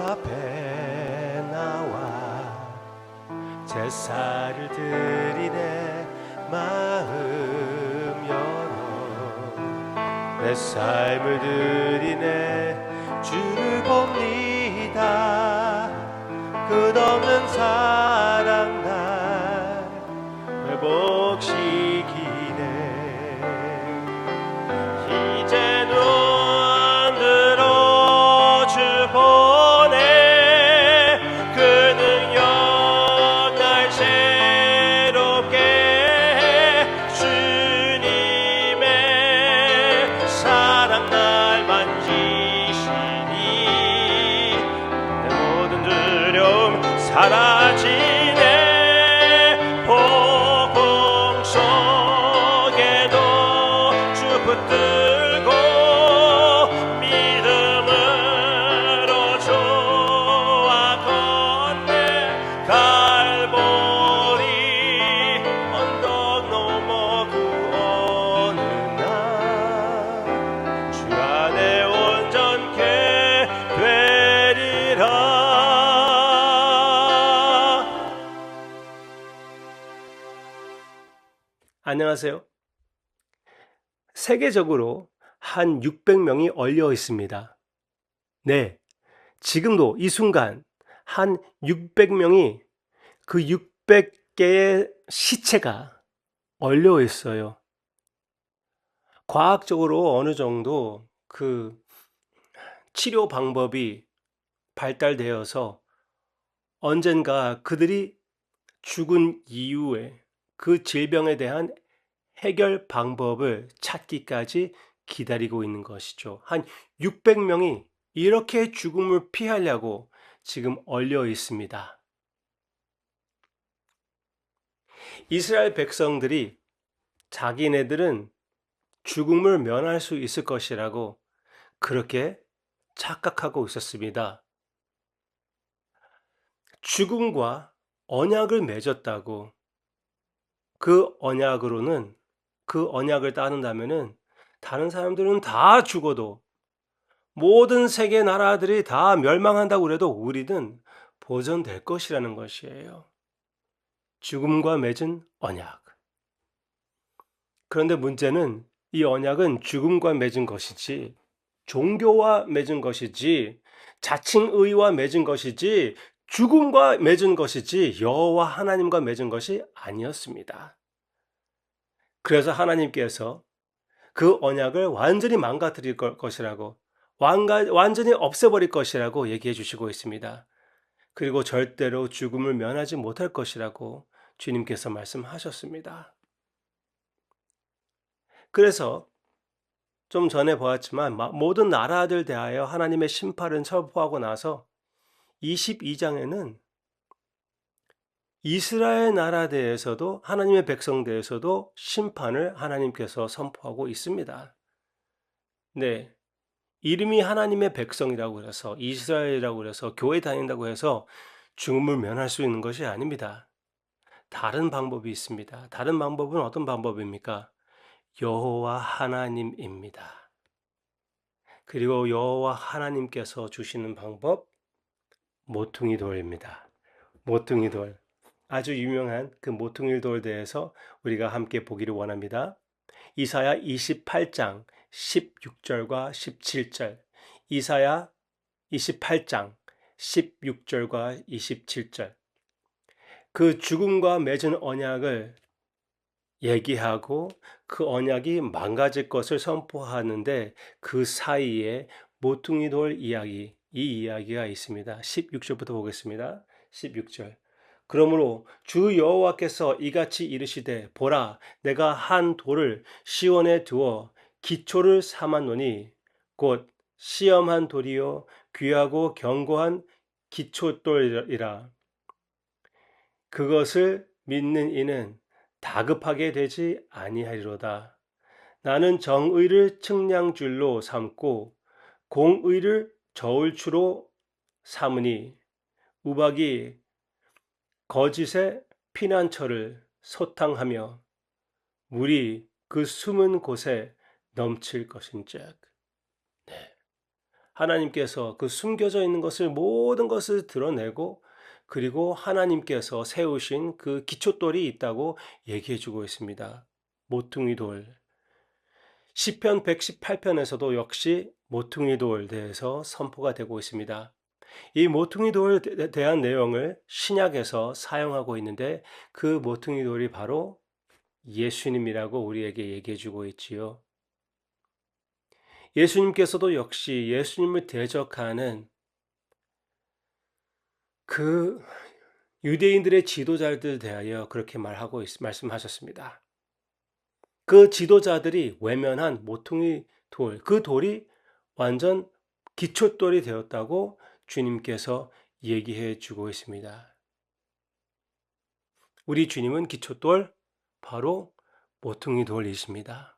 앞에 나와 제사를 드리네. 마음 열어 내 삶을 드리네. 주를 봅니다. 끝없는 사랑 날 회복시키네. 이제 눈 들어 주 보내. 그 능력 날 새롭게 해. 주님의 사랑 날 만지시니 내 모든 두려움 사라지네. 폭풍 속에도 주 붙들고 믿음으로 좋아 걷네. 갈보리 언덕 넘어 그 어느 날 주 안에 온전케 되리라. 안녕하세요. 세계적으로 한 600명이 얼려 있습니다. 네, 지금도 이 순간 한 600명이 그 600개의 시체가 얼려 있어요. 과학적으로 어느 정도 그 치료 방법이 발달되어서 언젠가 그들이 죽은 이후에 그 질병에 대한 해결 방법을 찾기까지 기다리고 있는 것이죠. 한 600명이 이렇게 죽음을 피하려고 지금 얼려 있습니다. 이스라엘 백성들이 자기네들은 죽음을 면할 수 있을 것이라고 그렇게 착각하고 있었습니다. 죽음과 언약을 맺었다고, 그 언약으로는, 그 언약을 따른다면은 다른 사람들은 다 죽어도, 모든 세계 나라들이 다 멸망한다고 그래도 우리는 보존될 것이라는 것이에요. 죽음과 맺은 언약. 그런데 문제는 이 언약은 죽음과 맺은 것이지, 종교와 맺은 것이지, 자칭의와 맺은 것이지, 죽음과 맺은 것이지, 여호와 하나님과 맺은 것이 아니었습니다. 그래서 하나님께서 그 언약을 완전히 망가뜨릴 것이라고, 완전히 없애버릴 것이라고 얘기해 주시고 있습니다. 그리고 절대로 죽음을 면하지 못할 것이라고 주님께서 말씀하셨습니다. 그래서 좀 전에 보았지만 모든 나라들 대하여 하나님의 심판을 선포하고 나서 22장에는 이스라엘 나라 대해서도, 하나님의 백성 대해서도 심판을 하나님께서 선포하고 있습니다. 네, 이름이 하나님의 백성이라고 해서, 이스라엘이라고 해서, 교회 다닌다고 해서 죽음을 면할 수 있는 것이 아닙니다. 다른 방법이 있습니다. 다른 방법은 어떤 방법입니까? 여호와 하나님입니다. 그리고 여호와 하나님께서 주시는 방법, 모퉁이 돌입니다. 모퉁이 돌. 아주 유명한 그 모퉁이 돌에 대해서 우리가 함께 보기를 원합니다. 이사야 28장 16절과 17절. 이사야 28장 16절과 27절. 그 죽음과 맺은 언약을 얘기하고 그 언약이 망가질 것을 선포하는데 그 사이에 모퉁이 돌 이야기, 이 이야기가 있습니다. 16절부터 보겠습니다. 16절. 그러므로 주 여호와께서 이같이 이르시되 보라 내가 한 돌을 시온에 두어 기초를 삼았노니 곧 시험한 돌이요 귀하고 견고한 기초돌이라. 그것을 믿는 이는 다급하게 되지 아니하리로다. 나는 정의를 측량줄로 삼고 공의를 저울추로 삼으니 우박이 거짓의 피난처를 소탕하며 물이 그 숨은 곳에 넘칠 것인즉. 네. 하나님께서 그 숨겨져 있는 것을 모든 것을 드러내고 그리고 하나님께서 세우신 그 기초돌이 있다고 얘기해 주고 있습니다. 모퉁이 돌. 시편 118편에서도 역시 모퉁이 돌에 대해서 선포가 되고 있습니다. 이 모퉁이 돌에 대한 내용을 신약에서 사용하고 있는데 그 모퉁이 돌이 바로 예수님이라고 우리에게 얘기해 주고 있지요. 예수님께서도 역시 예수님을 대적하는 그 유대인들의 지도자들 대하여 그렇게 말씀하셨습니다. 그 지도자들이 외면한 모퉁이 돌, 그 돌이 완전 기초돌이 되었다고 주님께서 얘기해 주고 있습니다. 우리 주님은 기초돌, 바로 모퉁이 돌이십니다.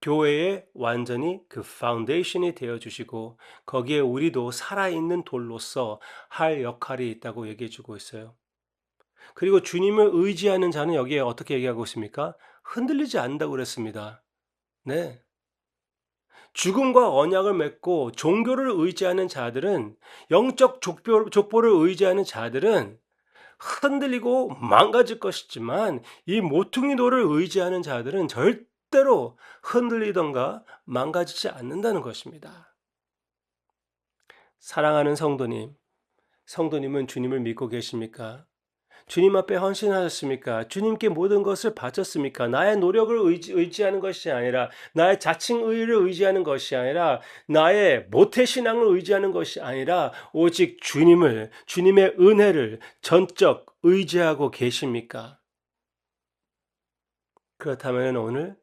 교회에 완전히 그 파운데이션이 되어주시고 거기에 우리도 살아있는 돌로서 할 역할이 있다고 얘기해 주고 있어요. 그리고 주님을 의지하는 자는 여기에 어떻게 얘기하고 있습니까? 흔들리지 않는다고 그랬습니다. 네. 죽음과 언약을 맺고 종교를 의지하는 자들은 영적 족보를 의지하는 자들은 흔들리고 망가질 것이지만 이 모퉁이 돌을 의지하는 자들은 절대로 흔들리던가 망가지지 않는다는 것입니다. 사랑하는 성도님, 성도님은 주님을 믿고 계십니까? 주님 앞에 헌신하셨습니까? 주님께 모든 것을 바쳤습니까? 나의 노력을 의지하는 것이 아니라, 나의 자칭의를 의지하는 것이 아니라, 나의 모태신앙을 의지하는 것이 아니라, 오직 주님의 은혜를 전적 의지하고 계십니까? 그렇다면 오늘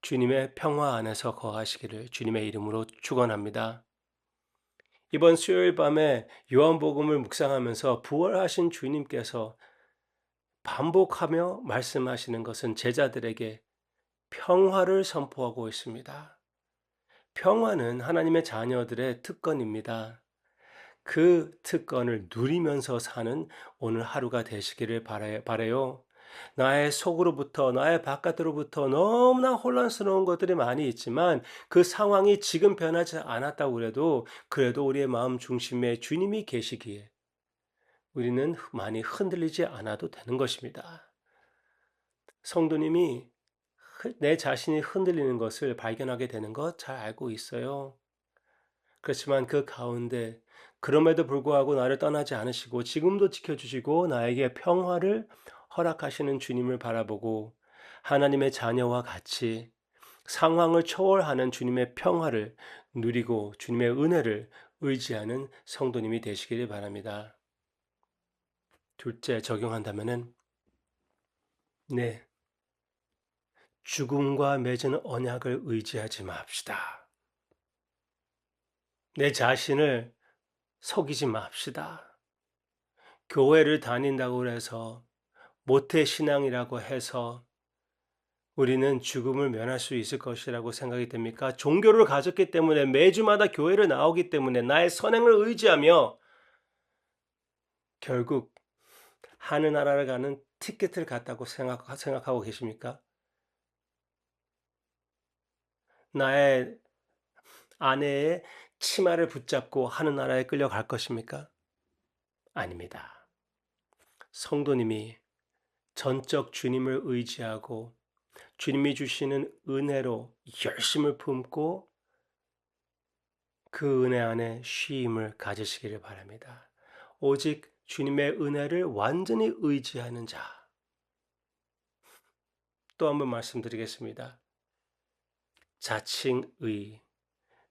주님의 평화 안에서 거하시기를 주님의 이름으로 축원합니다. 이번 수요일 밤에 요한복음을 묵상하면서 부활하신 주님께서 반복하며 말씀하시는 것은 제자들에게 평화를 선포하고 있습니다. 평화는 하나님의 자녀들의 특권입니다. 그 특권을 누리면서 사는 오늘 하루가 되시기를 바라요. 나의 속으로부터, 나의 바깥으로부터 너무나 혼란스러운 것들이 많이 있지만 그 상황이 지금 변하지 않았다고 그래도 우리의 마음 중심에 주님이 계시기에 우리는 많이 흔들리지 않아도 되는 것입니다. 성도님이 내 자신이 흔들리는 것을 발견하게 되는 것 잘 알고 있어요. 그렇지만 그 가운데 그럼에도 불구하고 나를 떠나지 않으시고 지금도 지켜주시고 나에게 평화를 허락하시는 주님을 바라보고 하나님의 자녀와 같이 상황을 초월하는 주님의 평화를 누리고 주님의 은혜를 의지하는 성도님이 되시기를 바랍니다. 둘째, 적용한다면은 네, 죽음과 맺은 언약을 의지하지 맙시다. 내 자신을 속이지 맙시다. 교회를 다닌다고 해서 모태신앙이라고 해서 우리는 죽음을 면할 수 있을 것이라고 생각이 됩니까? 종교를 가졌기 때문에 매주마다 교회를 나오기 때문에 나의 선행을 의지하며 결국 하늘나라를 가는 티켓을 갔다고 생각하고 계십니까? 나의 아내의 치마를 붙잡고 하늘나라에 끌려갈 것입니까? 아닙니다. 성도님이 전적 주님을 의지하고 주님이 주시는 은혜로 열심을 품고 그 은혜 안에 쉼을 가지시기를 바랍니다. 오직 주님의 은혜를 완전히 의지하는 자. 또 한 번 말씀드리겠습니다. 자칭의,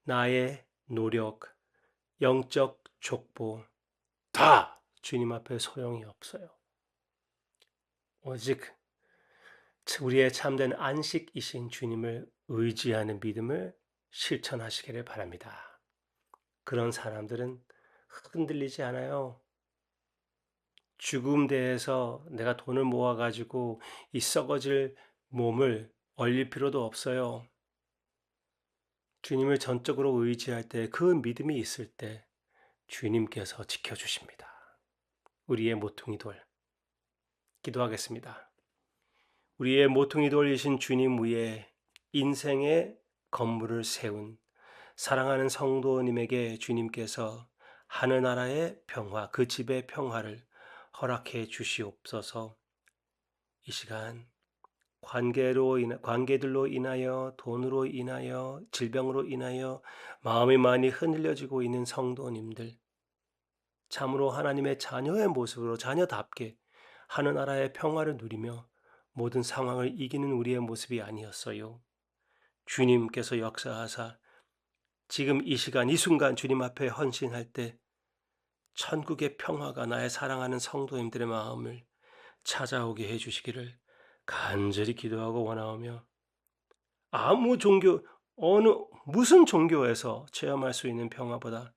나의 노력, 영적 족보 다 주님 앞에 소용이 없어요. 오직 우리의 참된 안식이신 주님을 의지하는 믿음을 실천하시기를 바랍니다. 그런 사람들은 흔들리지 않아요. 죽음 대에서 내가 돈을 모아가지고 이 썩어질 몸을 얼릴 필요도 없어요. 주님을 전적으로 의지할 때 그 믿음이 있을 때 주님께서 지켜주십니다. 우리의 모퉁이 돌. 기도하겠습니다. 우리의 모퉁이 돌이신 주님 위에 인생의 건물을 세운 사랑하는 성도님에게 주님께서 하늘나라의 평화, 그 집의 평화를 허락해 주시옵소서. 이 시간 관계들로 인하여, 돈으로 인하여, 질병으로 인하여 마음이 많이 흔들려지고 있는 성도님들, 참으로 하나님의 자녀의 모습으로 자녀답게 하늘나라의 평화를 누리며 모든 상황을 이기는 우리의 모습이 아니었어요. 주님께서 역사하사 지금 이 시간 이 순간 주님 앞에 헌신할 때 천국의 평화가 나의 사랑하는 성도님들의 마음을 찾아오게 해주시기를 간절히 기도하고 원하오며, 무슨 종교에서 체험할 수 있는 평화보다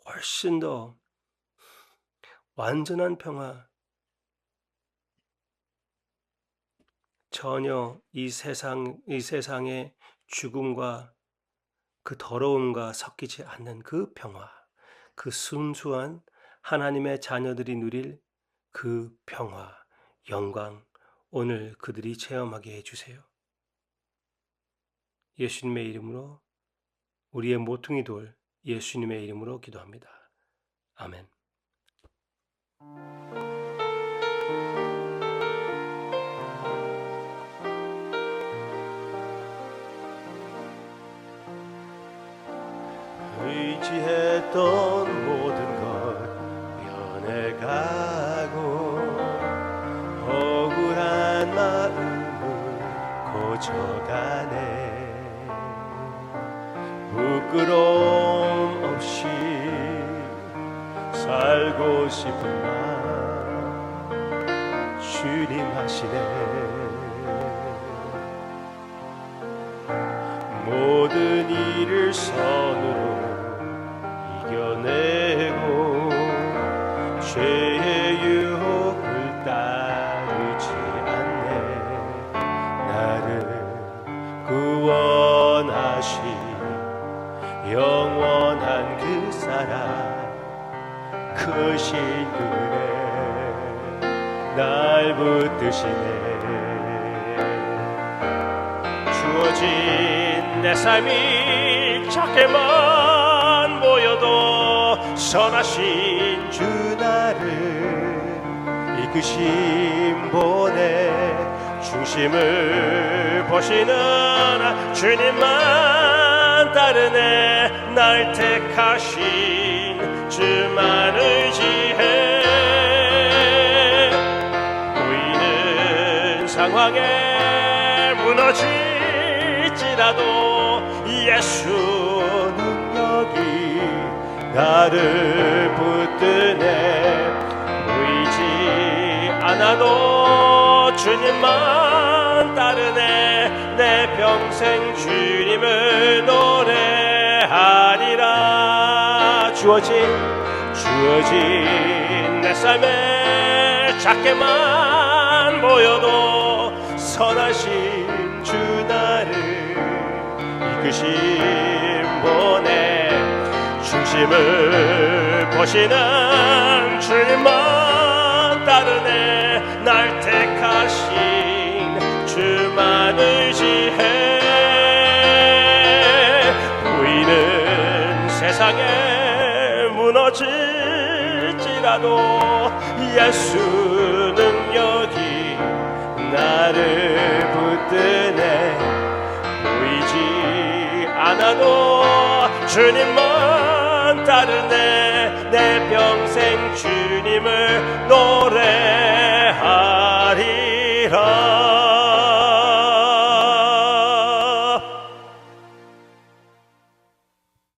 훨씬 더 완전한 평화, 전혀 이 세상의 죽음과 그 더러움과 섞이지 않는 그 평화, 그 순수한 하나님의 자녀들이 누릴 그 평화, 영광, 오늘 그들이 체험하게 해주세요. 예수님의 이름으로, 우리의 모퉁이 돌 예수님의 이름으로 기도합니다. 아멘. 의지했던 모든 것 변해가고 억울한 마음을 고쳐가네. 부끄러움 없이 살고 싶은 마음 주님 하시네. 모든 일을 선으로 이겨내고 죄의 유혹을 따르지 않네. 나를 구원하신 영원한 그 사랑 크신 그네 날 붙드시네. 주어진 내 삶이 작게만 보여도 선하신 주 나를 이끄심 보내. 중심을 보시는 주님만 따르네. 날 택하신 주만 의지해. 보이는 상황에 무너질지라도 예수 능력이 나를 붙드네. 보이지 않아도 주님만 따르네. 내 평생 주님을 노래하리라. 주어진 내 삶에 작게만 보여도 선하신 주 나를 이끄심 보내. 중심을 보시는 주님만 따르네. 날 택하신 주만 의지해. 보이는 세상에 무너질지라도 예수 능력이 나를 붙드네. 보이지 않아도 주님만 따르네. 내 평생 주님을 노래하리라.